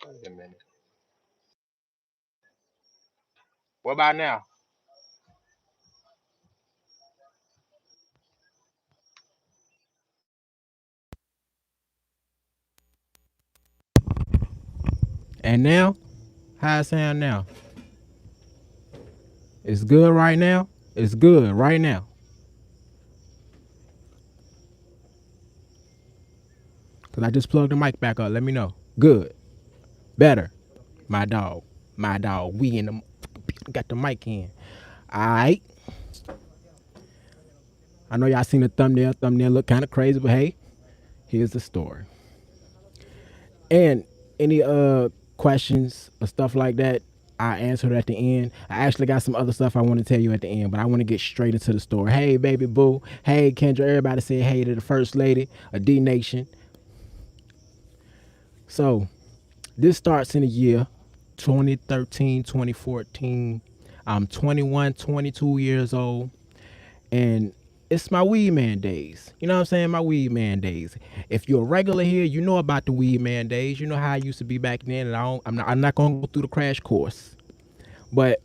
Wait a minute. What about now? And now, how it sound now? It's good right now. It's good right now. Cause I just plugged the mic back up. Let me know. Good. Better. My dog. My dog. We in the got the mic in. Alright. I know y'all seen the thumbnail. Thumbnail look kind of crazy, but hey, here's the story. And any questions or stuff like that, I answered at the end. I actually got some other stuff I want to tell you at the end, but I want to get straight into the story. Hey, baby boo. Hey, Kendra. Everybody say hey to the first lady of D Nation. So this starts in the year 2013, 2014. I'm 21, 22 years old, and it's my weed man days. You know what I'm saying? My weed man days. If you're a regular here, you know about the weed man days. You know how I used to be back then, and I'm not gonna go through the crash course. But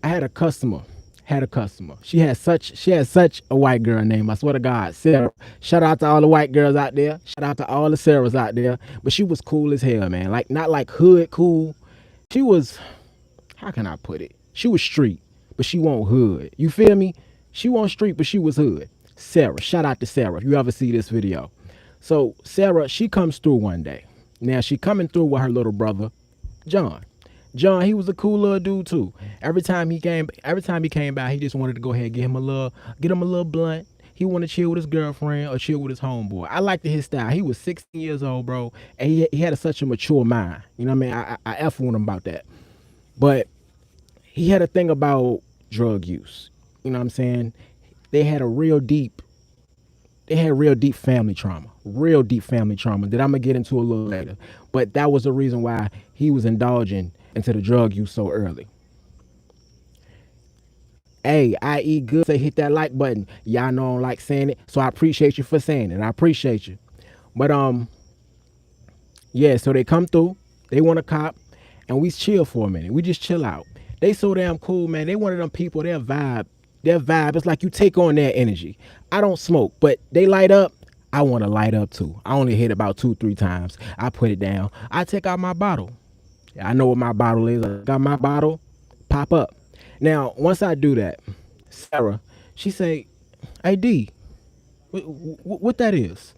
I had a customer. Had a customer. She had such a white girl name. I swear to God, Sarah. Shout out to all the white girls out there. Shout out to all the Sarahs out there. But she was cool as hell, man. Like not like hood cool. She was, how can I put it? She was street, but she won't hood. You feel me? She won't street, but she was hood. Sarah. Shout out to Sarah. If you ever see this video. So Sarah, she comes through one day. Now she coming through with her little brother, John. John, he was a cool little dude too. Every time he came by, he just wanted to go ahead and get him a little blunt. He wanted to chill with his girlfriend or chill with his homeboy. I liked his style. He was 16 years old, bro, and he had such a mature mind. You know what I mean? I F with him about that. But he had a thing about drug use. You know what I'm saying? They had a real deep they had real deep family trauma, real deep family trauma that I'm gonna get into a little later. But that was the reason why he was indulging into the drug use so early. Hey, I eat good. Say hit that like button. Y'all know I don't like saying it, so I appreciate you for saying it. I appreciate you. But yeah. So they come through. They want a cop, and we chill for a minute. We just chill out. They so damn cool, man. They one of them people. Their vibe. It's like you take on their energy. I don't smoke, but they light up. I want to light up too. I only hit about two, three times. I put it down. I take out my bottle. I know what my bottle is. I got my bottle. Pop up. Now, once I do that, Sarah, she say, "Hey D, what that is?"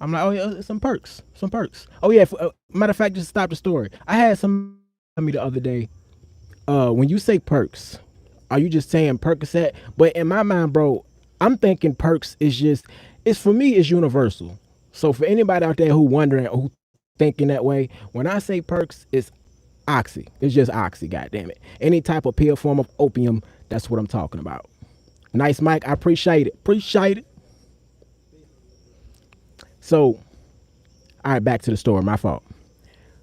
I'm like, "Oh yeah, some perks, some perks." Oh yeah, matter of fact, just stop the story. I had some tell me the other day. When you say perks, are you just saying Percocet? But in my mind, bro, I'm thinking perks is just it's for me. It's universal. So for anybody out there who wondering or who thinking that way, when I say perks, it's oxy. It's just oxy. God damn it. Any type of pill form of opium. That's what I'm talking about. Nice, Mike. I appreciate it. Appreciate it. So, all right, back to the story. My fault.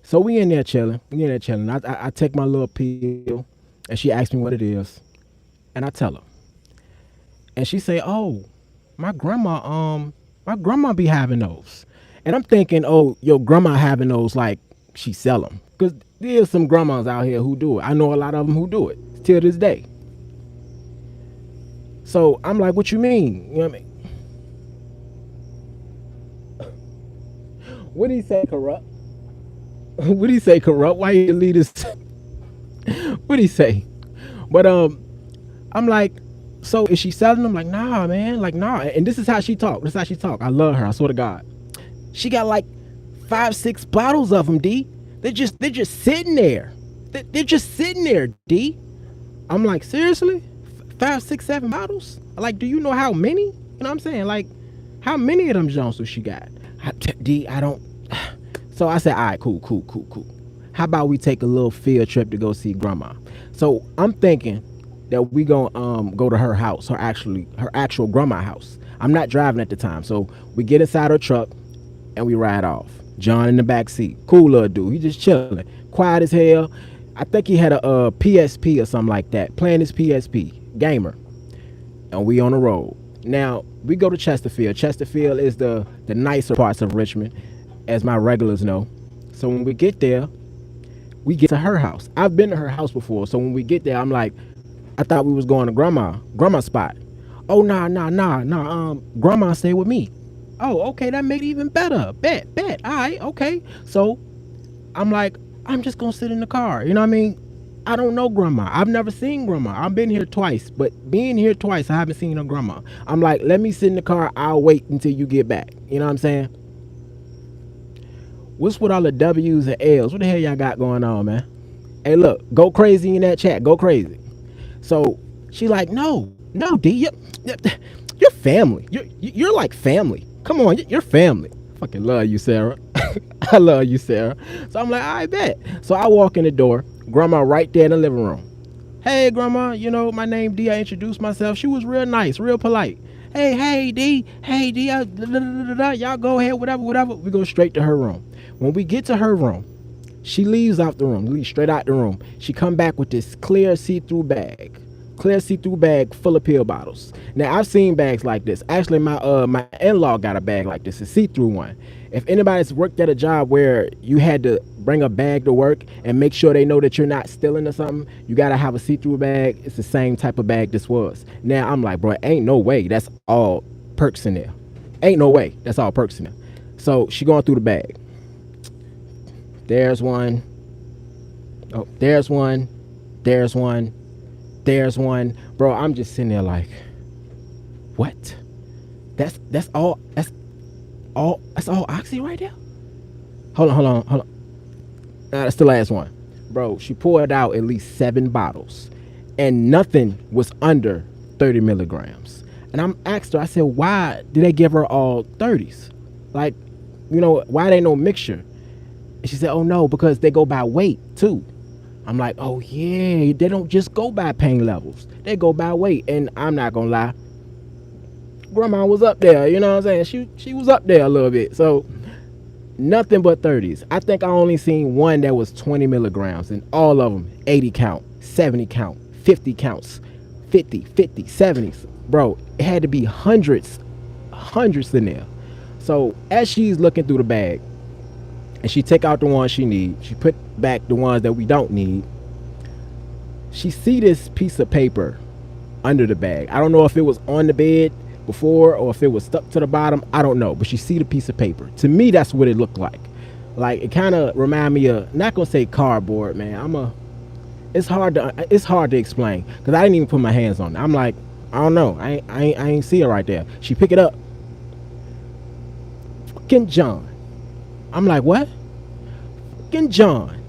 So we in there chilling. We in there chilling. I take my little pill, and she asks me what it is, and I tell her, and she say, "Oh, my grandma, my grandma be having those," and I'm thinking, "Oh, your grandma having those like she sell them?" Because there's some grandmas out here who do it. I know a lot of them who do it till this day. So I'm like, "What you mean?" You know what I mean? What did he say, corrupt? What did he say, corrupt? Why you lead us? What did he say? But I'm like, so is she selling them? Like, nah, man. Like, nah. And this is how she talk. This is how she talk. I love her. I swear to God. She got like 5, 6 bottles of them. D. They're just sitting there. They're just sitting there. D. I'm like, seriously? 5, 6, 7 bottles? Like, do you know how many? You know what I'm saying? Like, how many of them Jones do she got? D. I don't. So I said, all right, cool, cool, cool, cool. How about we take a little field trip to go see grandma? So I'm thinking that we gonna go to her house, her actual grandma house. I'm not driving at the time, so we get inside her truck and we ride off. John in the back seat, cool little dude. He just chilling, quiet as hell. I think he had a PSP or something like that, playing his PSP, gamer. And we on the road. Now we go to Chesterfield. Chesterfield is the nicer parts of Richmond, as my regulars know. So when we get there, we get to her house. I've been to her house before, so when we get there, I'm like, I thought we was going to grandma's spot. Oh nah. Grandma stay with me. Oh, okay, that made it even better. Bet. All right, okay. So I'm like, I'm just gonna sit in the car. You know what I mean? I don't know grandma. I've never seen grandma. I've been here twice, but being here twice, I haven't seen her grandma. I'm like, let me sit in the car. I'll wait until you get back. You know what I'm saying? What's with all the W's and L's? What the hell y'all got going on, man? Hey, look, go crazy in that chat. Go crazy. So she like, no, D, you're family. You're like family. Come on, you're family. Fucking love you, Sarah. I love you, Sarah. So I'm like, I bet. So I walk in the door. Grandma right there in the living room. Hey, grandma, my name D. I introduced myself. She was real nice, real polite. Hey, D. Hey, D. Y'all go ahead, whatever. We go straight to her room. When we get to her room, she leaves out the room, leaves straight out the room. She come back with this clear see-through bag full of pill bottles. Now I've seen bags like this. Actually, my in-law got a bag like this, a see-through one. If anybody's worked at a job where you had to bring a bag to work and make sure they know that you're not stealing or something, you gotta have a see-through bag. It's the same type of bag this was. Now I'm like, bro, ain't no way that's all perks in there. Ain't no way that's all perks in there. So she going through the bag. There's one. Oh, there's one. There's one. There's one. Bro, I'm just sitting there like, what? That's all oxy right there? Hold on. Nah, that's the last one. Bro, she poured out at least 7 bottles. And nothing was under 30 milligrams. And I'm asked her, I said, why did they give her all 30s? Like, why they no mixture? And she said, oh no, because they go by weight too. I'm like, oh yeah, they don't just go by pain levels. They go by weight. And I'm not gonna lie, grandma was up there, you know what I'm saying? She was up there a little bit. So nothing but 30s. I think I only seen one that was 20 milligrams, and all of them 80 count, 70 count, 50 counts, 50, 70s. Bro, it had to be hundreds in there. So as she's looking through the bag, and she take out the ones she need, she put back the ones that we don't need, she see this piece of paper under the bag. I don't know if it was on the bed before or if it was stuck to the bottom. I don't know, but she see the piece of paper. To me, that's what it looked like. Like, it kind of remind me of, not gonna say cardboard, man. It's hard to explain because I didn't even put my hands on it. I'm like, I don't know. I ain't see it right there. She pick it up. Fucking John. I'm like, what? Fucking John.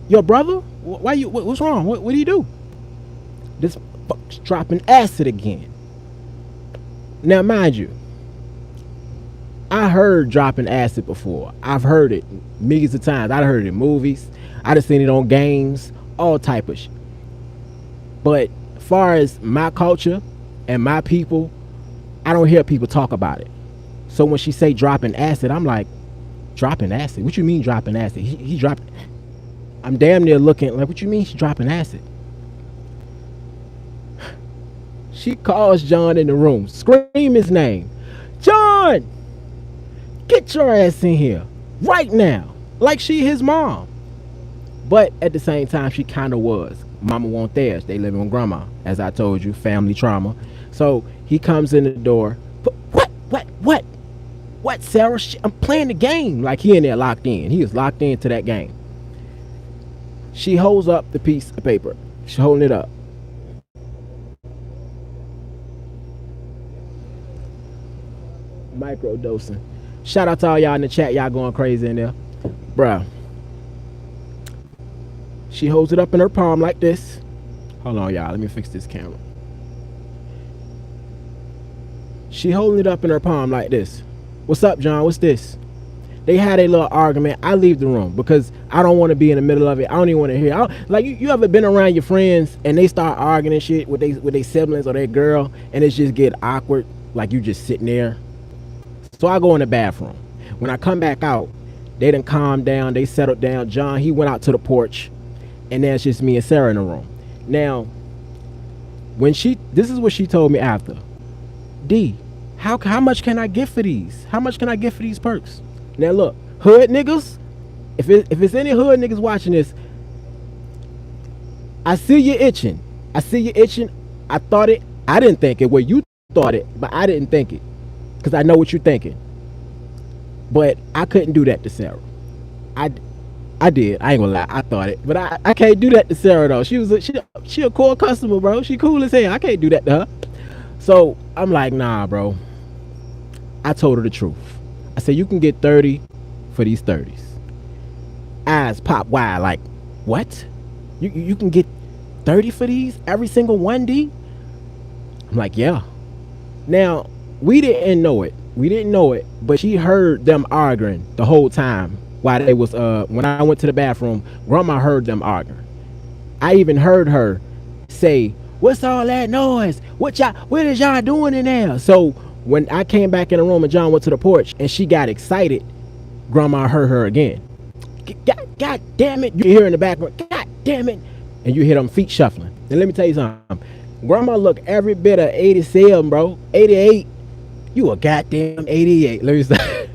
Your brother? Why you? What's wrong? What do you do? This fuck's dropping acid again. Now, mind you, I heard dropping acid before. I've heard it millions of times. I heard it in movies. I done seen it on games, all type of shit. But as far as my culture and my people, I don't hear people talk about it. So when she say dropping acid, I'm like, dropping acid? What you mean dropping acid? He dropped. I'm damn near looking like, what you mean she dropping acid? She calls John in the room, scream his name. John, get your ass in here right now. Like she his mom. But at the same time, she kind of was. Mama won't theirs. They live with grandma. As I told you, family trauma. So he comes in the door. What, Sarah? I'm playing the game. Like he in there locked in. He is locked into that game. She holds up the piece of paper. She's holding it up. Microdosing. Shout out to all y'all in the chat. Y'all going crazy in there. Bruh. She holds it up in her palm like this. Hold on, y'all. Let me fix this camera. She holding it up in her palm like this. What's up, John? What's this? They had a little argument. I leave the room because I don't want to be in the middle of it. I don't even want to hear. Like you ever been around your friends and they start arguing and shit with their siblings or their girl, and it just get awkward. Like you just sitting there. So I go in the bathroom. When I come back out, they done calmed down. They settled down. John, he went out to the porch, and then it's just me and Sarah in the room. Now, this is what she told me after. D, how much can I get for these? How much can I get for these perks? Now look, hood niggas, if it's any hood niggas watching this, I see you itching. I see you itching. I thought it. I didn't think it. Well, you thought it, but I didn't think it because I know what you're thinking. But I couldn't do that to Sarah. I, I did. I ain't gonna lie. I thought it, but I can't do that to Sarah though. She a core customer, bro. She cool as hell. I can't do that to her. So I'm like, nah, bro. I told her the truth. I said you can get 30 for these 30s. Eyes pop wide, like, what? You can get 30 for these? Every single 1D? I'm like, yeah. Now, we didn't know it. We didn't know it, but she heard them arguing the whole time while they was when I went to the bathroom, grandma heard them arguing. I even heard her say, "What's all that noise? What is y'all doing in there?" So when I came back in the room and John went to the porch and she got excited, grandma heard her again. God damn it. You hear in the background, God damn it. And you hear them feet shuffling. And let me tell you something. Grandma look every bit of 87, bro. 88. You a goddamn 88. Let me say.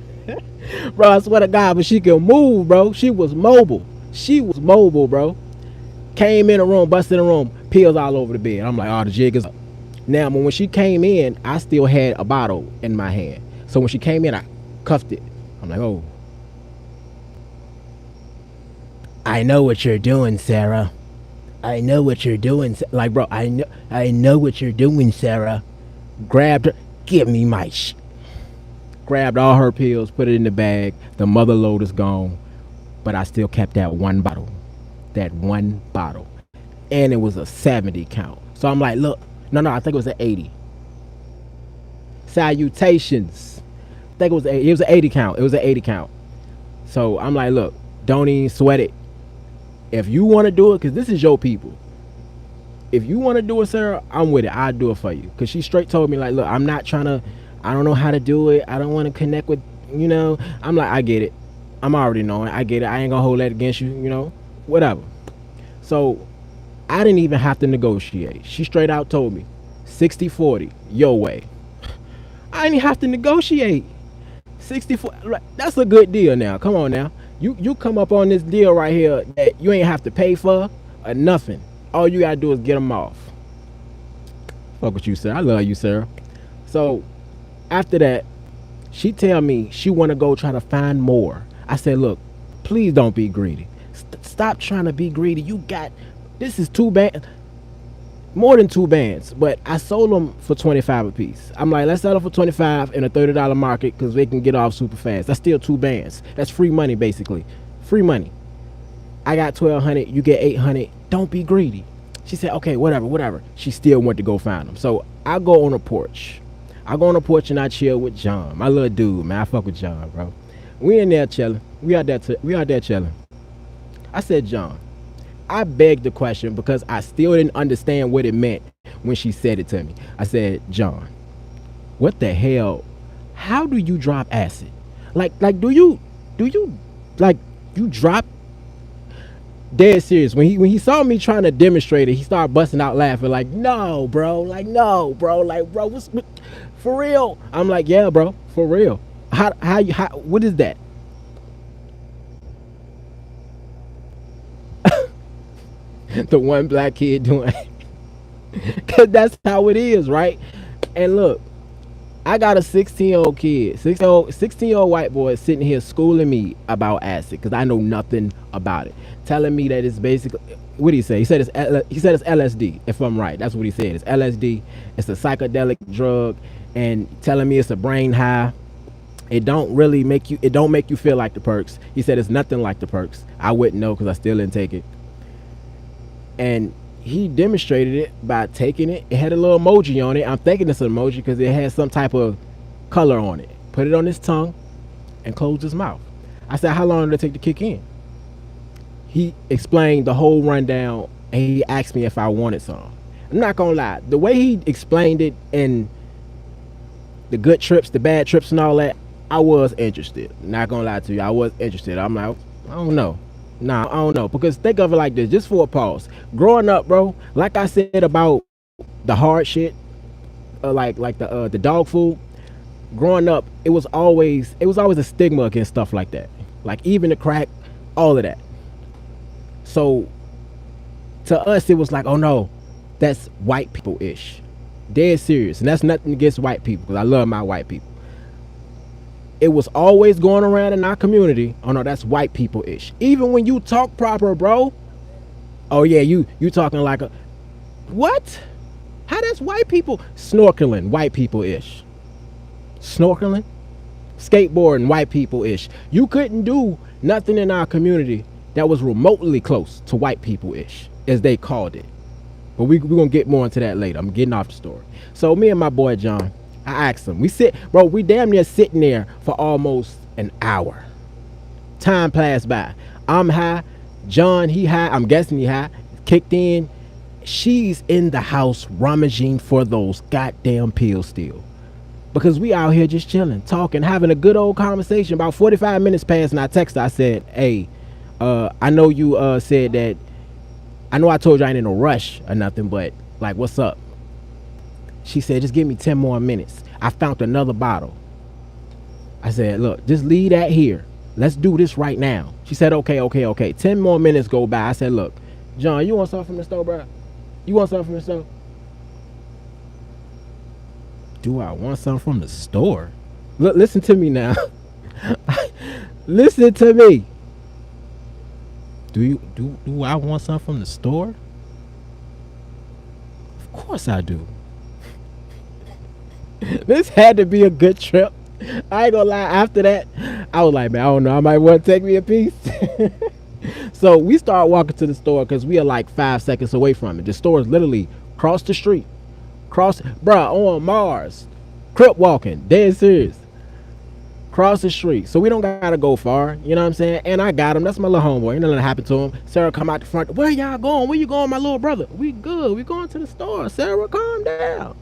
Bro, I swear to God, but she can move, bro. She was mobile. She was mobile, bro. Came in the room, busted in the room, pills all over the bed. I'm like, oh, the jig is up. Now, when she came in, I still had a bottle in my hand. So when she came in, I cuffed it. I'm like, oh. I know what you're doing, Sarah. I know what you're doing. Like, bro, I know what you're doing, Sarah. Grabbed her. Give me my shit. Grabbed all her pills, put it in the bag. The mother load is gone. But I still kept that one bottle. That one bottle. And it was a 70 count. So I'm like, look. No, I think it was an 80. Salutations. I think it was an 80 count. It was an 80 count. So I'm like, look, don't even sweat it. If you want to do it, because this is your people. If you want to do it, Sarah, I'm with it. I'll do it for you. Because she straight told me, like, look, I'm not trying to, I don't know how to do it. I don't want to connect with, I'm like, I get it. I'm already knowing. I get it. I ain't going to hold that against you, whatever. So I didn't even have to negotiate. She straight out told me, 60-40, your way. I didn't have to negotiate. 64, that's a good deal now. Come on now. You come up on this deal right here that you ain't have to pay for or nothing. All you gotta do is get them off. Fuck with you, sir. I love you, sir. So after that, she tell me she want to go try to find more. I said, look, please don't be greedy. Stop trying to be greedy. This is 2 bands, more than 2 bands, but I sold them for 25 a piece. I'm like, let's sell them for 25 in a $30 market because they can get off super fast. That's still 2 bands. That's free money, basically. Free money. I got 1,200. You get 800. Don't be greedy. She said, okay, whatever. She still went to go find them. So I go on the porch. And I chill with John, my little dude, man. I fuck with John, bro. We in there chilling. We out there chilling. I said, John, I begged the question because I still didn't understand what it meant when she said it to me. I said, John, what the hell? How do you drop acid? Like do you like you drop? Dead serious. When he saw me trying to demonstrate it, he started busting out laughing. Like, no, bro. Like, bro, what's for real? I'm like, yeah, bro, for real. How what is that? The one black kid doing because that's how it is, right? And look, I got a 16-year-old kid, 16-year-old white boy sitting here schooling me about acid because I know nothing about it, telling me that it's basically, what did he say? He said it's LSD. If I'm right, that's what he said. It's LSD. It's a psychedelic drug, and telling me it's a brain high. It don't make you feel like the perks. He said it's nothing like the perks. I wouldn't know because I still didn't take it. And he demonstrated it by taking it. It had a little emoji on it. I'm thinking it's an emoji because it had some type of color on it. Put it on his tongue and closed his mouth. I said, how long did it take to kick in? He explained the whole rundown and he asked me if I wanted some. I'm not gonna lie. The way he explained it and the good trips, the bad trips and all that, I was interested. Not gonna lie to you. I was interested. I'm like, I don't know. Nah, I don't know. Because think of it like this, just for a pause. Growing up, bro, like I said about the hard shit, the dog food. Growing up, it was always a stigma against stuff like that. Like even the crack, all of that. So to us, it was like, oh no, that's white people ish. Dead serious, and that's nothing against white people because I love my white people. It was always going around in our community. Oh no, that's white people ish. Even when you talk proper, bro. Oh yeah, you talking like a what? How that's white people snorkeling? White people ish. Snorkeling, skateboarding, white people ish. You couldn't do nothing in our community that was remotely close to white people ish, as they called it. But we're gonna get more into that later. I'm getting off the story. So me and my boy John, I asked him. We damn near sitting there for almost an hour. Time passed by. I'm high. John, he high. I'm guessing he high. Kicked in. She's in the house rummaging for those goddamn pills still. Because we out here just chilling, talking, having a good old conversation. About 45 minutes passed, and I texted her. I said, hey, I know you said that. I know I told you I ain't in a rush or nothing, but like, what's up? She said, just give me 10 more minutes. I found another bottle. I said, look, just leave that here. Let's do this right now. She said, okay. 10 more minutes go by. I said, look, John, you want something from the store, bro? You want something from the store? Do I want something from the store? Look, listen to me now. Listen to me. Do I want something from the store? Of course I do. This had to be a good trip. I ain't gonna lie. After that, I was like, man, I don't know. I might want to take me a piece. So we start walking to the store because we are like 5 seconds away from it. The store is literally across the street. Bruh, on Mars. Crip walking. Dead serious. Cross the street. So we don't gotta go far. You know what I'm saying? And I got him. That's my little homeboy. Ain't nothing happened to him. Sarah come out the front. Where y'all going? Where you going, my little brother? We good. We going to the store. Sarah, calm down.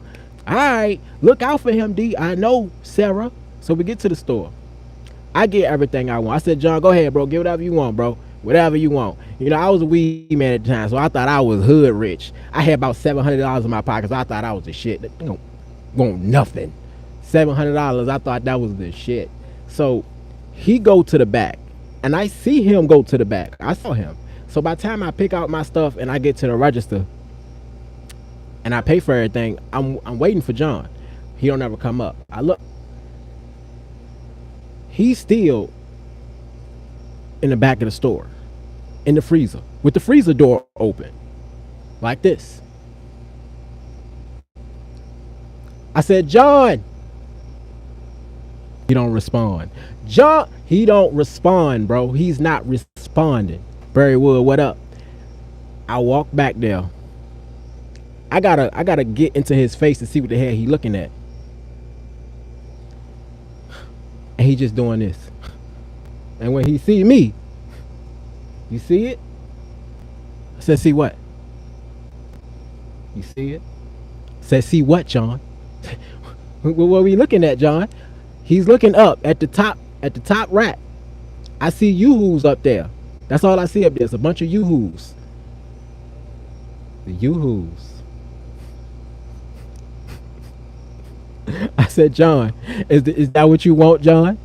Alright. Look out for him, D. I know, Sarah. So we get to the store. I get everything I want. I said, John, go ahead, bro. Get whatever you want, bro. Whatever you want. You know, I was a weed man at the time, so I thought I was hood rich. I had about $700 in my pocket, so I thought I was the shit. You know, want nothing. $700, I thought that was the shit. So he go to the back, and I see him go to the back. I saw him. So by the time I pick out my stuff and I get to the register and I pay for everything, I'm waiting for John. He don't ever come up. I look. He's still in the back of the store, in the freezer, with the freezer door open, like this. I said, John. He don't respond. John, he don't respond, bro. He's not responding. Berrywood, what up? I walk back there. I gotta get into his face to see what the hell he looking at. And he just doing this. And when he see me, you see it? I said, see what? You see it? I said, see what, John? What are we looking at, John? He's looking up at the top rack. I see yoo-hoos up there. That's all I see up there. It's a bunch of yoo-hoos. The yoo-hoos. I said, John, is that what you want, John?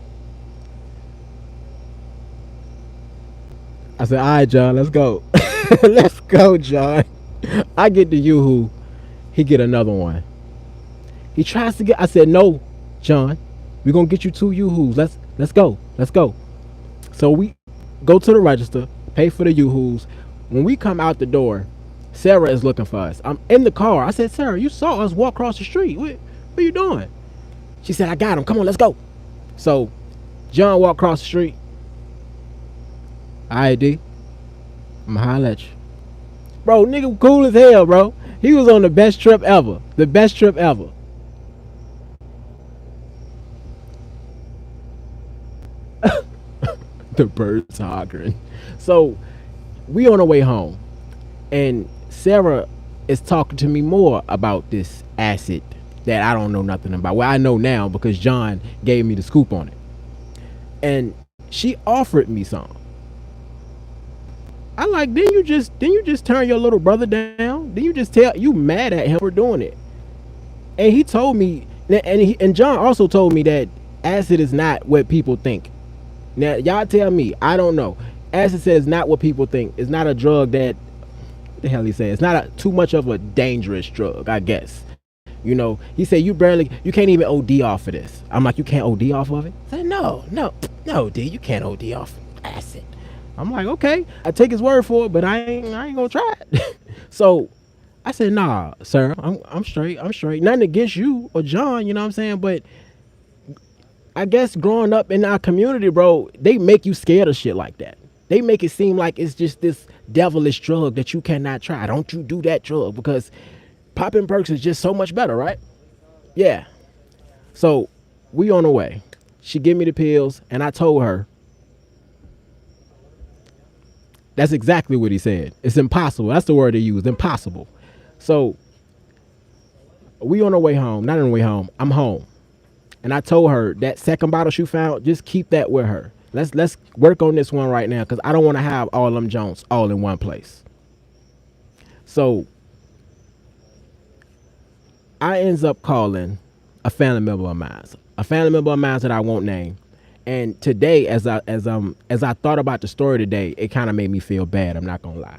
I said, all right, John, let's go. Let's go, John. I get the yoo-hoo. He get another one. He tries to get, I said, no, John. We're going to get you 2 yoo-hoos. Let's go. Let's go. So we go to the register, pay for the yoo-hoos. When we come out the door, Sarah is looking for us. I'm in the car. I said, Sarah, you saw us walk across the street. What are you doing? She said, I got him. Come on, let's go. So John walked across the street. All right, D. I'm going to holler at you. Bro, nigga cool as hell, bro. He was on the best trip ever. The best trip ever. The birds hoggering. So we on our way home, and Sarah is talking to me more about this acid that I don't know nothing about. Well, I know now because John gave me the scoop on it, and she offered me some. I like, didn't you just turn your little brother down? Didn't you just tell you mad at him for doing it? And he told me, and John also told me that acid is not what people think. Now y'all tell me, I don't know. Acid says not what people think. It's not a drug that, what the hell he said. It's not too much of a dangerous drug, I guess. He said you can't even OD off of this. I'm like, you can't OD off of it? I said, no, dude, you can't OD off acid. I'm like, okay, I take his word for it, but I ain't gonna try it. So I said, nah, sir, I'm straight. I'm straight. Nothing against you or John, you know what I'm saying? But I guess growing up in our community, bro, they make you scared of shit like that. They make it seem like it's just this devilish drug that you cannot try. Don't you do that drug because popping perks is just so much better, right? Yeah. So we on the way. She give me the pills, and I told her that's exactly what he said. It's impossible. That's the word they used. Impossible. So we on the way home. Not on the way home. I'm home. And I told her that second bottle she found, just keep that with her. Let's work on this one right now because I don't want to have all them Jones all in one place. So I ends up calling a family member of mine, that I won't name. And today, as I thought about the story today, it kind of made me feel bad. I'm not gonna lie,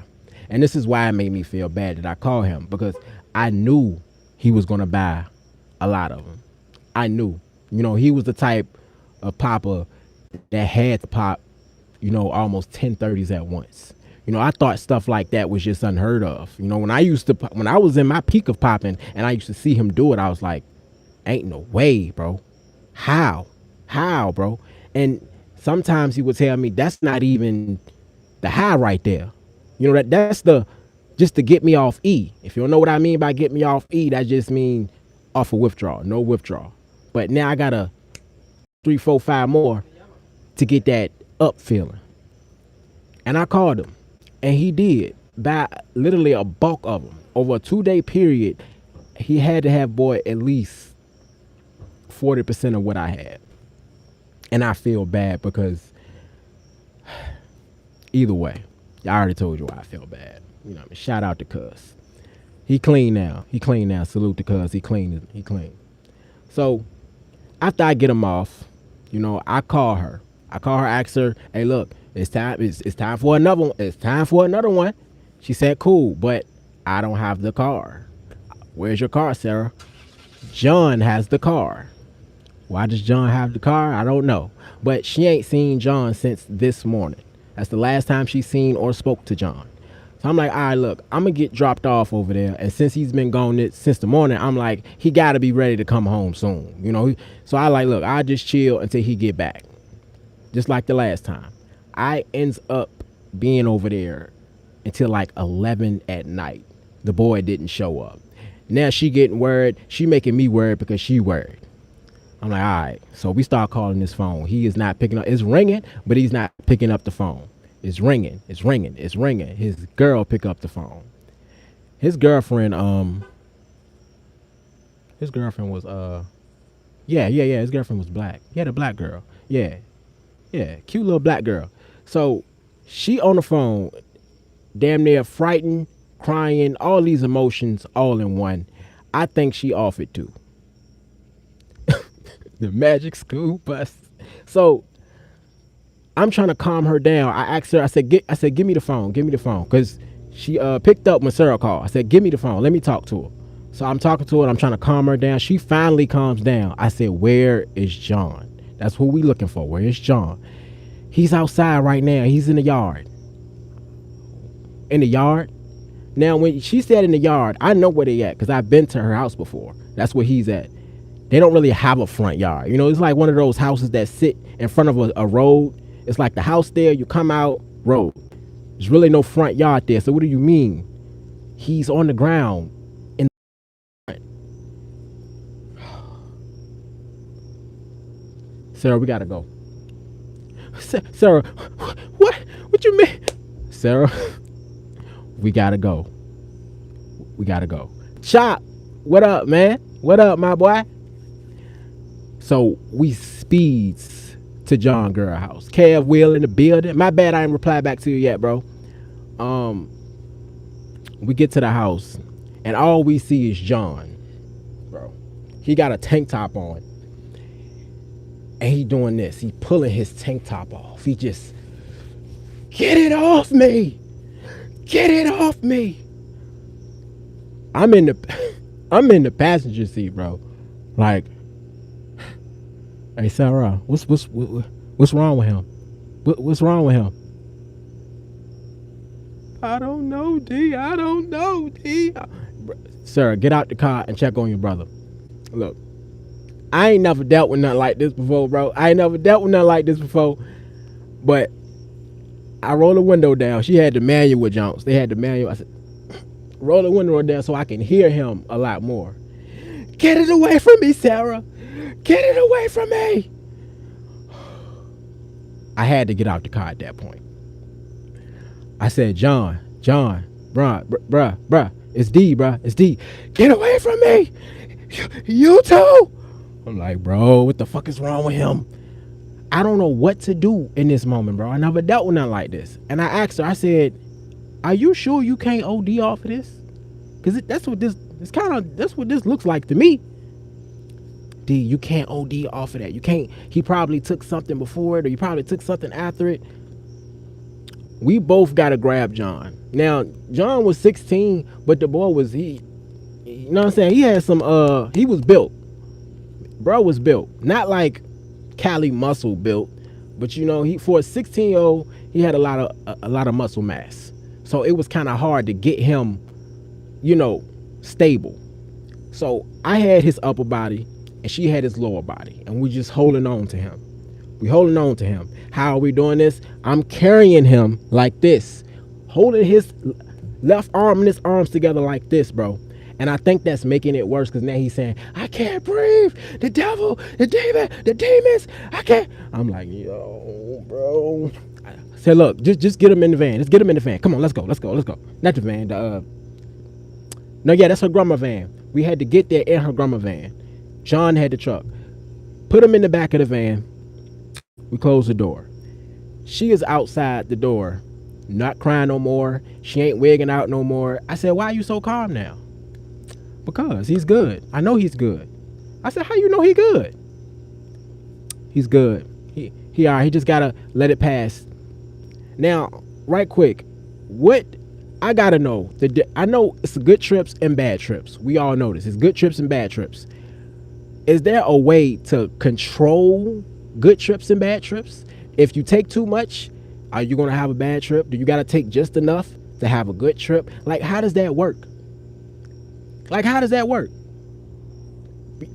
and this is why it made me feel bad that I called him because I knew he was gonna buy a lot of them. I knew, he was the type of popper that had to pop, almost 1030s at once. I thought stuff like that was just unheard of. When I was in my peak of popping and I used to see him do it, I was like, ain't no way, bro. How, bro? And sometimes he would tell me that's not even the high right there. That's the just to get me off E. If you don't know what I mean by get me off E, that just mean off a withdrawal, no withdrawal. But now I got a 3, 4, 5 more to get that up feeling. And I called him, and he did buy literally a bulk of them over a 2-day period. He had to have bought at least 40% of what I had. And I feel bad because either way, I already told you why I feel bad. Shout out to Cuz. He clean now. Salute to Cuz. He clean. So after I get him off, I call her. Ask her, hey, look, it's time. It's time for another one. It's time for another one. She said, cool, but I don't have the car. Where's your car, Sarah? John has the car. Why does John have the car? I don't know. But she ain't seen John since this morning. That's the last time she seen or spoke to John. So I'm like, all right, look, I'm going to get dropped off over there. And since he's been gone since the morning, I'm like, he got to be ready to come home soon. So I like, look, I'll just chill until he get back. Just like the last time. I ends up being over there until like 11 at night. The boy didn't show up. Now she getting worried. She making me worried because she worried. I'm like, all right. So we start calling this phone. He is not picking up. It's ringing, but he's not picking up the phone. It's ringing. His girl pick up the phone. His girlfriend was yeah. His girlfriend was black. He had a black girl. Yeah. Cute little black girl. So she on the phone, damn near frightened, crying, all these emotions all in one. I think she off it too. The magic school bus. So I'm trying to calm her down. I asked her, I said, give me the phone. Because she picked up when Sarah called. I said, give me the phone. Let me talk to her. So I'm talking to her and I'm trying to calm her down. She finally calms down. I said, where is John? That's who we looking for. Where is John? He's outside right now. He's in the yard. In the yard? Now, when she said in the yard, I know where they at because I've been to her house before. That's where he's at. They don't really have a front yard. It's like one of those houses that sit in front of a road. It's like the house there, you come out, road. There's really no front yard there. So what do you mean? He's on the ground in the front. Sarah, we gotta go. Sarah, what you mean? Sarah, we gotta go. Chop, what up, man? What up, my boy? So we speeds to John Girl house. Kev Will in the building. My bad I ain't replied back to you yet, bro. We get to the house and all we see is John, bro. He got a tank top on, and he doing this. He pulling his tank top off. He just, get it off me, get it off me. I'm in the, I'm in the passenger seat, bro. Like, hey Sarah, what's wrong with him? What's wrong with him? I don't know, D. I don't know, D. Sarah, get out the car and check on your brother. Look, I ain't never dealt with nothing like this before, bro. I ain't never dealt with nothing like this before. But I rolled the window down. She had the manual Jones. They had the manual. I said, roll the window down so I can hear him a lot more. Get it away from me, Sarah. Get it away from me. I had to get out the car at that point. I said, John, bruh, it's D, bruh, it's D. Get away from me. You too. I'm like, bro, what the fuck is wrong with him? I don't know what to do in this moment, bro. I never dealt with nothing like this. And I asked her, I said, are you sure you can't OD off of this? Because that's what this looks like to me. D, you can't OD off of that. You can't. He probably took something before it, or you probably took something after it. We both got to grab John. Now, John was 16, but the boy was, you know what I'm saying? He had some, he was built. Bro was built. Not like Callme muscle built, but you know, he, for a 16-year-old, he had a lot of muscle mass. So it was kind of hard to get him, you know, stable. So I had his upper body and she had his lower body, and we just holding on to him. We holding on to him. How are we doing this? I'm carrying him like this, holding his left arm and his arms together like this, bro. And I think that's making it worse, because now he's saying, I can't breathe. The devil, the demon, the demons, I can't. I'm like, yo, bro. I said, look, just get him in the van. Just get him in the van. Come on, let's go. Not the van. No, yeah, that's her grandma van. We had to get there in her grandma van. John had the truck. Put him in the back of the van. We closed the door. She is outside the door, not crying no more. She ain't wigging out no more. I said, why are you so calm now? Because he's good. I know he's good. I said, how you know he good? He's good. He all right. He just gotta let it pass. Now, right quick, what I gotta know, I know it's good trips and bad trips. We all know this. It's good trips and bad trips. Is there a way to control good trips and bad trips? If you take too much, are you gonna have a bad trip? Do you gotta take just enough to have a good trip? Like, how does that work? How does that work?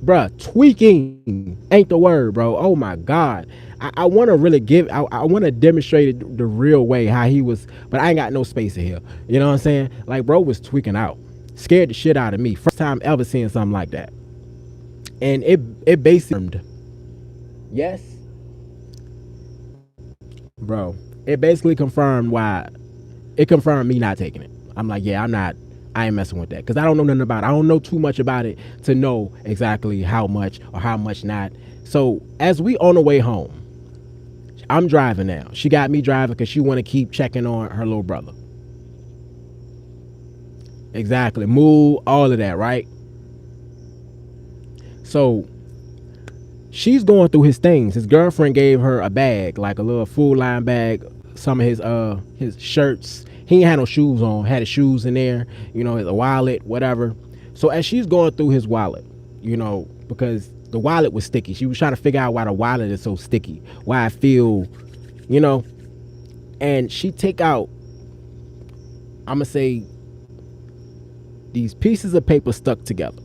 Bruh, tweaking ain't the word, bro. Oh my God. I want to really I want to demonstrate it the real way how he was, but I ain't got no space in here. You know what I'm saying? Like, bro was tweaking out. Scared the shit out of me. First time ever seeing something like that. And it basically, yes, bro, it basically confirmed it confirmed me not taking it. I'm like, yeah, I ain't messing with that, because I don't know nothing about it. I don't know too much about it to know exactly how much or how much not. So as we on the way home, I'm driving now. She got me driving because she want to keep checking on her little brother. Exactly. Move, all of that, right? So she's going through his things. His girlfriend gave her a bag, like a little Food Line bag, some of his shirts. He ain't had no shoes on, had his shoes in there, you know, his wallet, whatever. So as she's going through his wallet, you know, because the wallet was sticky. She was trying to figure out why the wallet is so sticky, why I feel, you know, and she take out, I'm gonna say, these pieces of paper stuck together.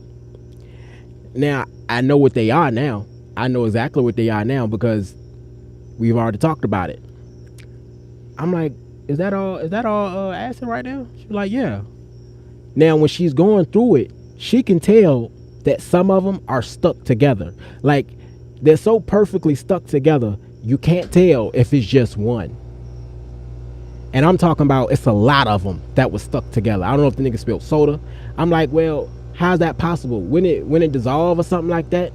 Now, I know what they are now. I know exactly what they are now because we've already talked about it. I'm like, is that all acid right now? She's like, yeah. Now, when she's going through it, she can tell that some of them are stuck together. Like, they're so perfectly stuck together, you can't tell if it's just one. And I'm talking about, it's a lot of them that was stuck together. I don't know if the nigga spilled soda. I'm like, well, how's that possible? When it dissolve or something like that?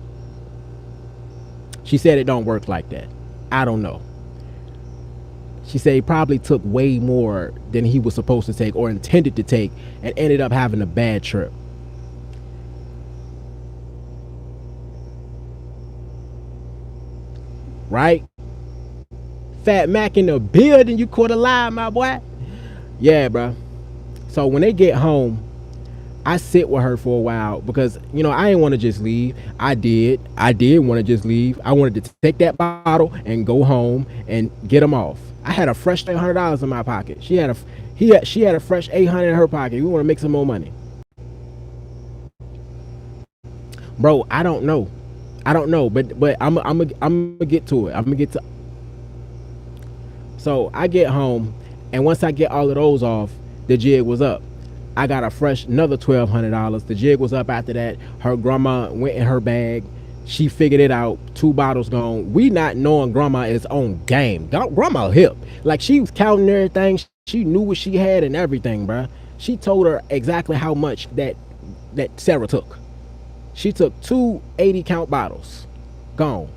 She said it don't work like that. I don't know. She said he probably took way more than he was supposed to take or intended to take and ended up having a bad trip. right? Fat Mac in the building, you caught a lie, my boy. Yeah, bro. So when they get home, I sit with her for a while because I didn't want to just leave. I did want to just leave. I wanted to take that bottle and go home and get them off. I had a fresh $800 in my pocket. She had a fresh 800 in her pocket. We want to make some more money, bro. I don't know, but I'm gonna get to it. I'm gonna get to. So I get home, and once I get all of those off, the jig was up. I got a fresh another $1,200. The jig was up after that. Her grandma went in her bag. She figured it out. 2 bottles gone. We not knowing grandma is on game. Grandma hip. Like she was counting everything. She knew what she had and everything, bruh. She told her exactly how much that Sarah took. She took 2 80 count bottles. Gone.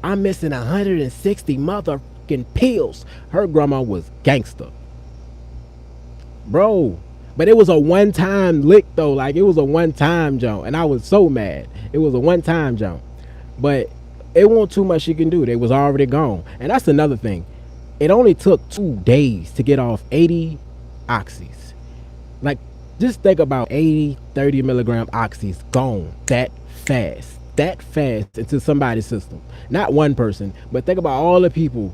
I'm missing 160 motherfucking pills. Her grandma was gangster, bro. But it was a one time lick though. Like it was a one time jump. And I was so mad. It was a one time jump. But it wasn't too much she can do. They was already gone. And that's another thing. It only took 2 days to get off 80 oxys. Like just think about 80, 30 milligram oxys gone that fast. That fast into somebody's system. Not one person, but think about all the people.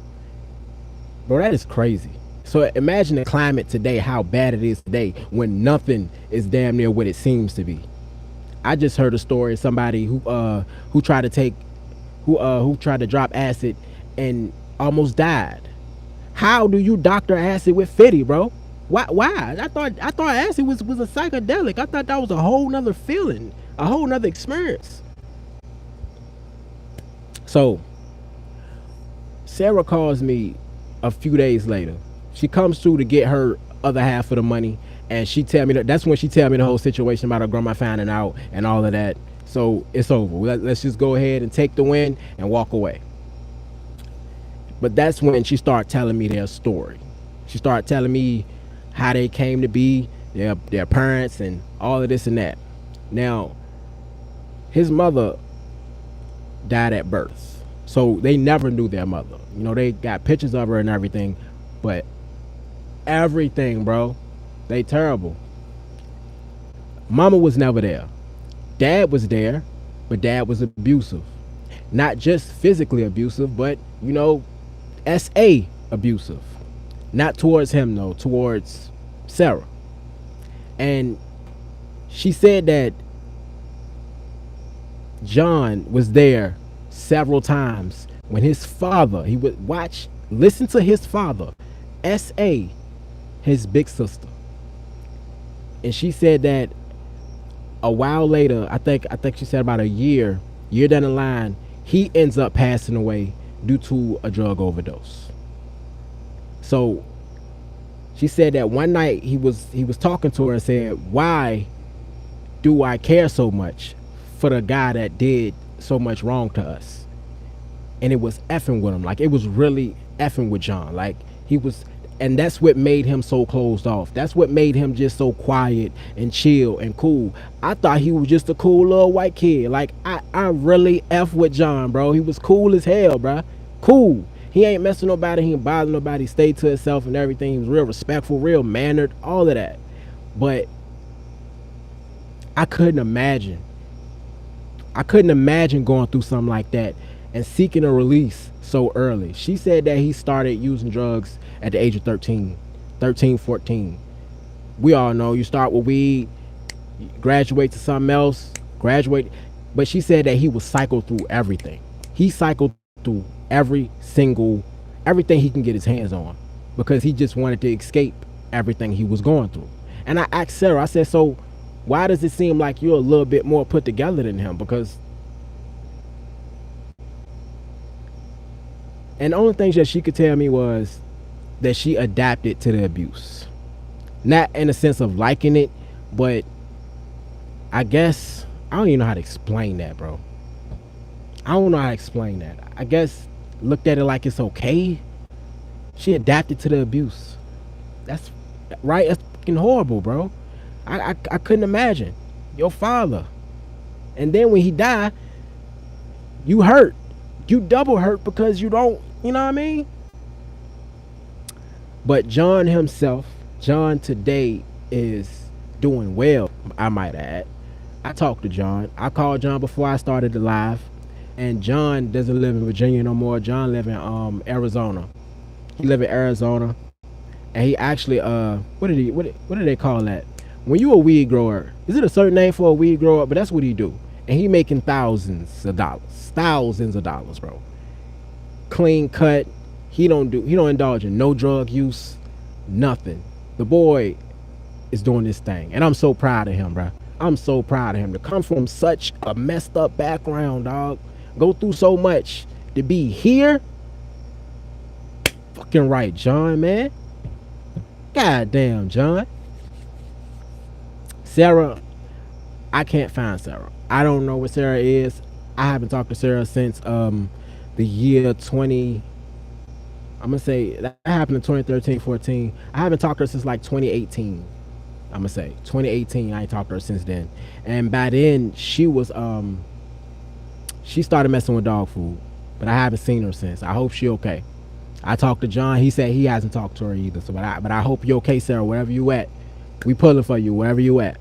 Bro, that is crazy. So imagine the climate today, how bad it is today when nothing is damn near what it seems to be. I just heard a story of somebody who tried to take who tried to drop acid and almost died. How do you doctor acid with 50, bro? Why? I thought acid was a psychedelic. I thought that was a whole nother feeling, a whole nother experience. So Sarah calls me a few days later. She comes through to get her other half of the money, and she tell me that's when she tell me the whole situation about her grandma finding out and all of that. So it's over. Let's just go ahead and take the win and walk away. But that's when she started telling me their story. She started telling me how they came to be, their parents, and all of this and that. Now, his mother died at birth, so they never knew their mother. They got pictures of her and everything, but everything, bro, they terrible. Mama was never there. Dad was there, but dad was abusive. Not just physically abusive, but SA abusive. Not towards him though, towards Sarah. And she said that John was there several times when his father, he would listen to his father, SA, his big sister. And she said that a while later, I think she said about a year down the line, he ends up passing away due to a drug overdose. So she said that one night he was talking to her and said, "Why do I care so much for the guy that did so much wrong to us?" And it was effing with him. Like it was really effing with John. Like he was, and that's what made him so closed off. That's what made him just so quiet and chill and cool. I thought he was just a cool little white kid. Like I really F with John, bro. He was cool as hell, bro. Cool. He ain't messing nobody. He ain't bothering nobody. Stayed to himself and everything. He was real respectful, real mannered, all of that. But I couldn't imagine. I couldn't imagine going through something like that and seeking a release so early. She said that he started using drugs at the age of 13, 14. We all know you start with weed, you graduate to something else, graduate. But she said that he was cycled through everything. He cycled through everything he can get his hands on because he just wanted to escape everything he was going through. And I asked Sarah, I said, so why does it seem like you're a little bit more put together than him? Because, and the only thing that she could tell me was that she adapted to the abuse. Not in a sense of liking it, but I guess, I don't even know how to explain that, bro. I don't know how to explain that. I guess looked at it like it's okay. She adapted to the abuse. That's right. That's fucking horrible, bro. I couldn't imagine your father, and then when he died, you hurt. You double hurt because you don't, you know what I mean? But John himself, John today is doing well, I might add. I talked to John. I called John before I started the live. And John doesn't live in Virginia no more. John live in Arizona. He live in Arizona. And he actually what do they call that? When you a weed grower, is it a certain name for a weed grower? But that's what he do. And he making thousands of dollars. Thousands of dollars, bro. Clean cut. He don't indulge in no drug use, nothing. The boy is doing this thing, and I'm so proud of him, bro. I'm so proud of him to come from such a messed up background, dog. Go through so much to be here. Fucking right, John, man. God damn, John. Sarah, I can't find Sarah. I don't know where Sarah is. I haven't talked to Sarah since the year 20. I'm gonna say that happened in 2013, 14. I haven't talked to her since like 2018. I'm gonna say 2018. I ain't talked to her since then. And by then she started messing with dog food, but I haven't seen her since. I hope she okay. I talked to John. He said he hasn't talked to her either. So, but I hope you okay, Sarah. Wherever you at, we pulling for you. Wherever you at.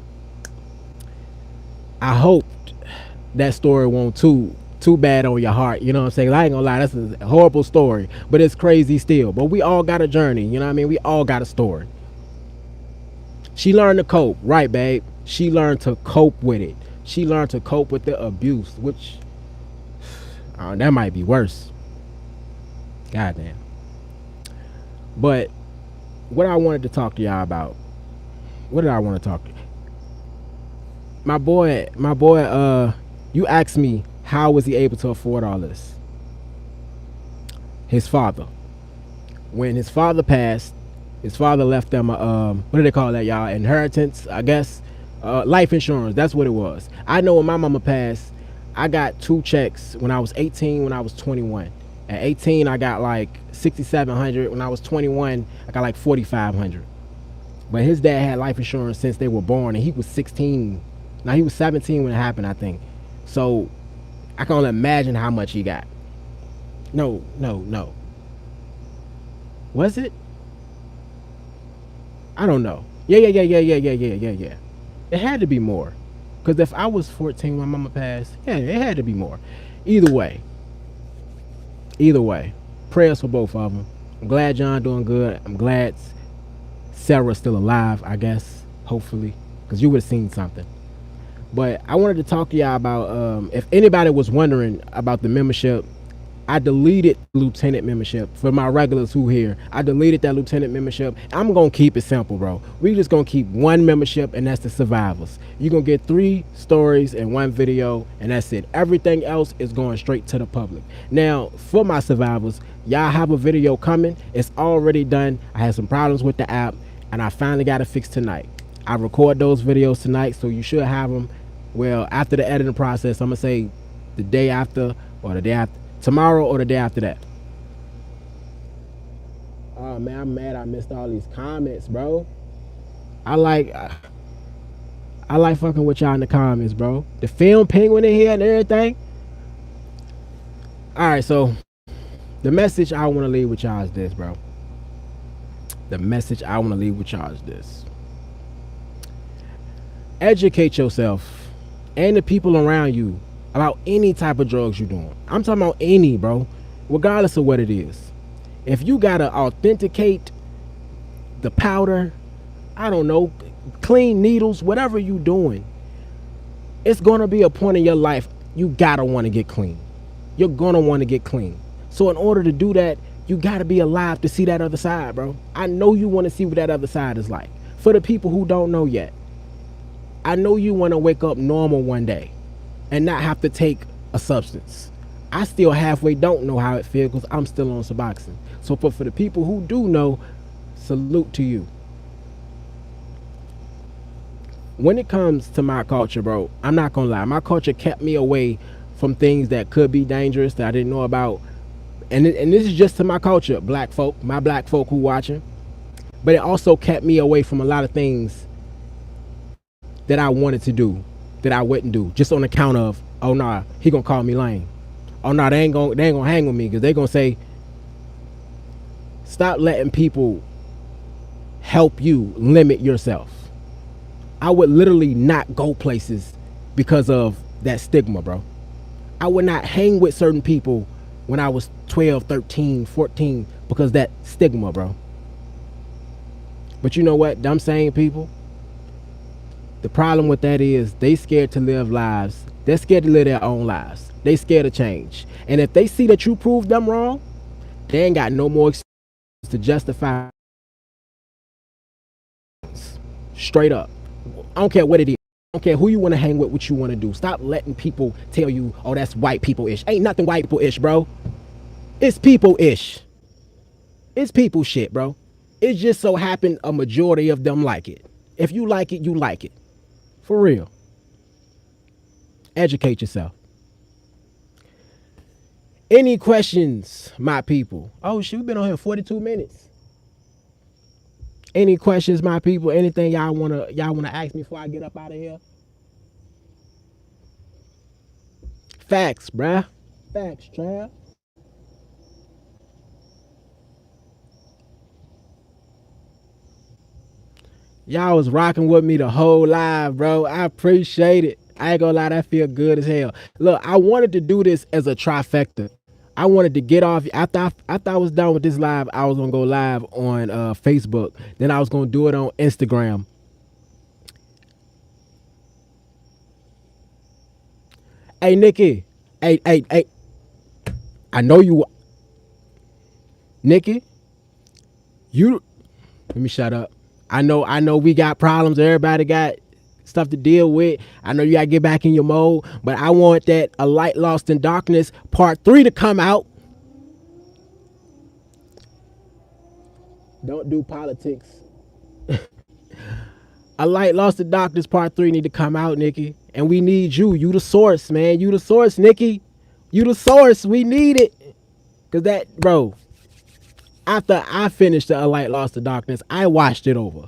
I hope that story won't too bad on your heart. You know what I'm saying? I ain't gonna lie, that's a horrible story, but it's crazy still. But we all got a journey. You know what I mean? We all got a story. She learned to cope, right, babe? She learned to cope with it. She learned to cope with the abuse, which that might be worse. Goddamn. But what I wanted to talk to y'all about. What did I want to talk to? My boy, you asked me how was he able to afford all this? His father. When his father passed, his father left them what do they call that, y'all? Inheritance, I guess. Life insurance, that's what it was. I know when my mama passed, I got 2 checks when I was 18, when I was 21. At 18, I got like 6,700. When I was 21, I got like 4,500. But his dad had life insurance since they were born, and he was 16. Now, he was 17 when it happened, I think. So I can only imagine how much he got. No. Was it? I don't know. Yeah. It had to be more. Because if I was 14 when my mama passed, yeah, it had to be more. Either way. Prayers for both of them. I'm glad John doing good. I'm glad Sarah's still alive, I guess. Hopefully. Because you would have seen something. But I wanted to talk to y'all about, if anybody was wondering about the membership, I deleted lieutenant membership for my regulars who here. I deleted that lieutenant membership. I'm going to keep it simple, bro. We just going to keep one membership, and that's the survivors. You're going to get 3 stories and 1 video, and that's it. Everything else is going straight to the public. Now, for my survivors, y'all have a video coming. It's already done. I had some problems with the app, and I finally got it fixed tonight. I record those videos tonight, so you should have them. Well, after the editing process, I'm going to say the day after or the day after. Tomorrow or the day after that. Oh man, I'm mad I missed all these comments, bro. I like fucking with y'all in the comments, bro. The film penguin in here and everything. Alright, so the message I want to leave with y'all is this, bro. The message I want to leave with y'all is this. Educate yourself and the people around you about any type of drugs you're doing. I'm talking about any, bro, regardless of what it is. If you gotta authenticate the powder, I don't know, clean needles, whatever you doing, it's gonna be a point in your life you gotta want to get clean. You're gonna want to get clean. So in order to do that, you gotta be alive to see that other side, bro. I know you want to see what that other side is like. For the people who don't know yet, I know you want to wake up normal one day and not have to take a substance. I still halfway don't know how it feels because I'm still on Suboxone. So for the people who do know, salute to you. When it comes to my culture, bro, I'm not gonna lie. My culture kept me away from things that could be dangerous that I didn't know about. And this is just to my culture, black folk, my black folk who watching. But it also kept me away from a lot of things that I wanted to do that I wouldn't do, just on account of, oh nah, he gonna call me lame. oh no, they ain't gonna hang with me because they gonna say, stop letting people help you limit yourself. I would literally not go places because of that stigma, bro. I would not hang with certain people when I was 12, 13, 14 because that stigma, bro. But you know what? Dumb saying people, the problem with that is they scared to live lives. They're scared to live their own lives. They scared of change. And if they see that you prove them wrong, they ain't got no more excuse to justify. Straight up. I don't care what it is. I don't care who you want to hang with, what you want to do. Stop letting people tell you, oh, that's white people ish. Ain't nothing white people ish, bro. It's people ish. It's people shit, bro. It just so happened a majority of them like it. If you like it, you like it. For real. Educate yourself. Any questions, my people? Oh, shit, we've been on here 42 minutes. Any questions, my people? Anything y'all wanna ask me before I get up out of here? Facts, bruh. Facts, Trav. Y'all was rocking with me the whole live, bro. I appreciate it. I ain't gonna lie, that feel good as hell. Look, I wanted to do this as a trifecta. I wanted to get off after I was done with this live. I was gonna go live on Facebook. Then I was gonna do it on Instagram. Hey, Nikki. Hey. I know you, Nikki. You let me shut up. I know we got problems. Everybody got stuff to deal with. I know you gotta get back in your mode, but I want that A Light Lost in Darkness Part 3 to come out. Don't do politics. A Light Lost in Darkness Part 3 need to come out, Nikki. And we need you. You the source, man. You the source, Nikki. You the source. We need it. Cause that, bro, after I finished the A Light Lost in Darkness, I watched it over.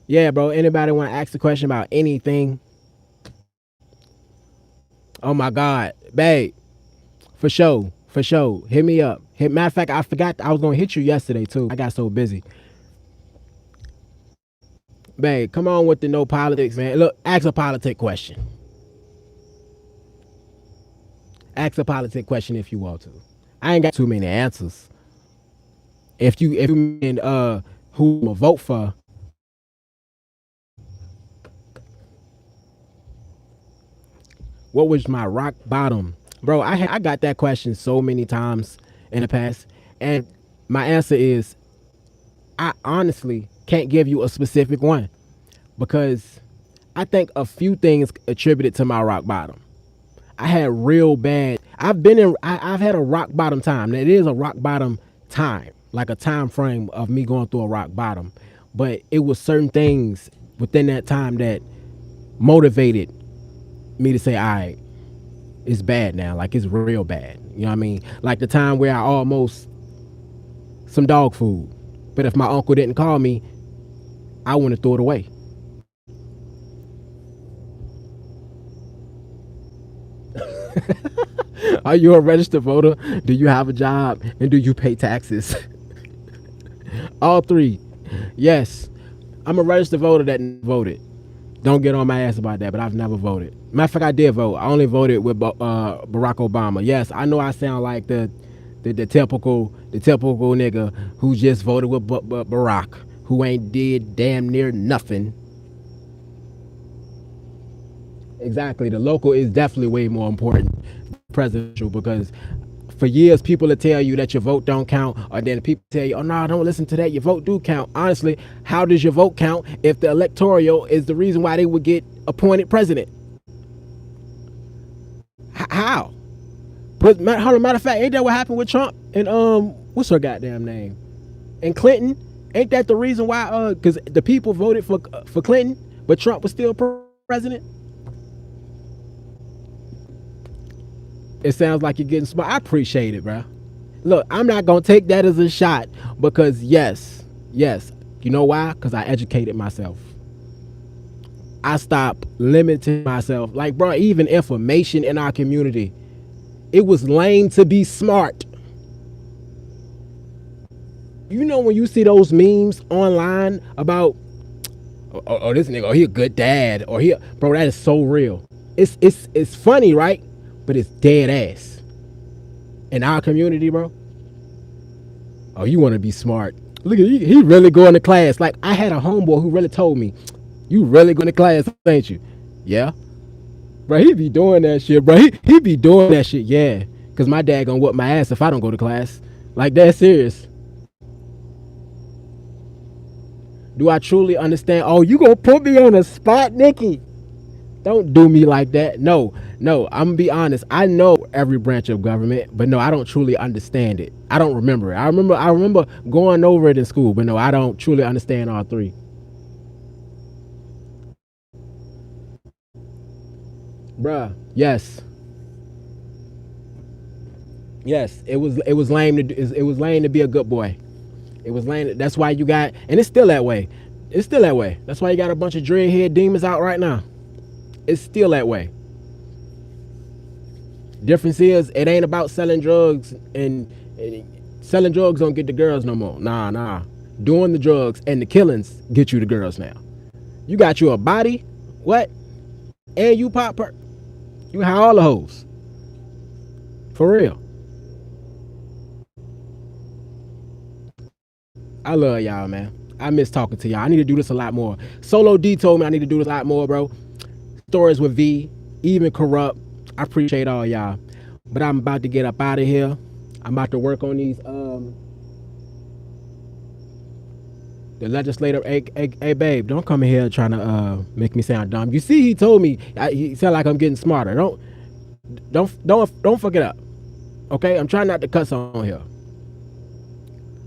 Yeah, bro. Anybody want to ask a question about anything? Oh my God, babe. For sure. For sure. Hit me up. Matter of fact, I forgot I was gonna hit you yesterday too. I got so busy. Babe, come on with the no politics, man. Look, ask a politic question. Ask a politic question if you want to. I ain't got too many answers. If you mean who I'ma vote for, what was my rock bottom? Bro, I got that question so many times in the past. And my answer is I honestly can't give you a specific one because I think a few things attributed to my rock bottom. I had real bad. I've had a rock bottom time. It is a rock bottom time, like a time frame of me going through a rock bottom. But it was certain things within that time that motivated me to say, all right, it's bad now. Like it's real bad. You know what I mean? Like the time where I almost some dog food. But if my uncle didn't call me, I wouldn't have throw it away. Are you a registered voter? Do you have a job? And do you pay taxes? All three. Yes. I'm a registered voter that voted. Don't get on my ass about that, but I've never voted. Matter of fact, I did vote. I only voted with Barack Obama. Yes, I know I sound like the typical nigga who just voted with Barack, who ain't did damn near nothing. Exactly. The local is definitely way more important than presidential because for years people will tell you that your vote don't count, or then people tell you, oh no, don't listen to that, your vote do count. Honestly, how does your vote count if the electoral is the reason why they would get appointed president? How? But matter of fact, ain't that what happened with Trump and what's her goddamn name? And Clinton? Ain't that the reason why because the people voted for Clinton, but Trump was still president? It sounds like you're getting smart. I appreciate it, bro. Look, I'm not gonna take that as a shot because yes, you know why? Because I educated myself. I stopped limiting myself. Like, bro, even information in our community, it was lame to be smart. You know when you see those memes online about, oh, this nigga, oh, he a good dad, or he, bro, that is so real. It's funny, right? But it's dead ass in our community, bro. Oh, you want to be smart? Look at he really going to class. Like I had a homeboy who really told me, "You really going to class, ain't you?" Yeah, bro. He be doing that shit, bro. He be doing that shit. Yeah, cause my dad gonna whoop my ass if I don't go to class. Like that serious. Do I truly understand? Oh, you gonna put me on the spot, Nikki? Don't do me like that. No, no, I'm gonna be honest. I know every branch of government, but no, I don't truly understand it. I don't remember it. I remember going over it in school, but no, I don't truly understand all three. Bruh, yes. Yes, it was lame it was lame to be a good boy. It was lame. That's why you got, and it's still that way. It's still that way. That's why you got a bunch of dreadhead demons out right now. It's still that way. Difference is it ain't about selling drugs and selling drugs don't get the girls no more. Nah, nah. Doing the drugs and the killings get you the girls now. You got you a body, what? And you pop per. You have all the hoes. For real. I love y'all, man. I miss talking to y'all. I need to do this a lot more. Solo D told me I need to do this a lot more, bro. Stories with V, even corrupt. I appreciate all y'all. But I'm about to get up out of here. I'm about to work on these the legislator. Hey, babe, don't come in here trying to make me sound dumb. You see, he told me he sound like I'm getting smarter. Don't fuck it up. Okay, I'm trying not to cuss on here.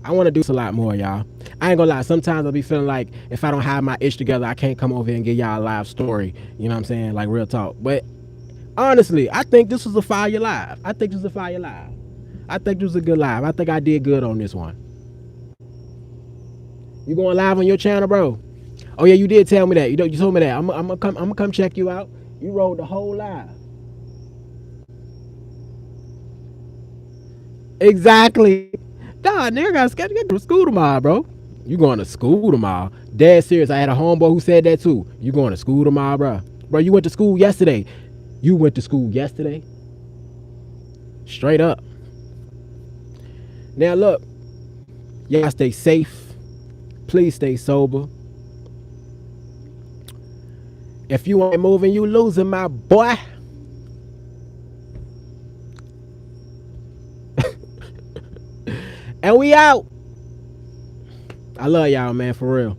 I want to do this a lot more, y'all. I ain't gonna lie. Sometimes I'll be feeling like if I don't have my ish together, I can't come over here and give y'all a live story. You know what I'm saying? Like real talk. But honestly, I think this was a fire live. I think this was a fire live. I think this was a good live. I think I did good on this one. You going live on your channel, bro? Oh yeah, you did tell me that. You told me that. I'm gonna come check you out. You rolled the whole live. Exactly. Nah, nigga got scheduled to go to school tomorrow, bro. You going to school tomorrow? Dead serious. I had a homeboy who said that too. You going to school tomorrow, bro? Bro, you went to school yesterday. You went to school yesterday? Straight up. Now look, y'all stay safe. Please stay sober. If you ain't moving, you losing, my boy. And we out. I love y'all, man, for real.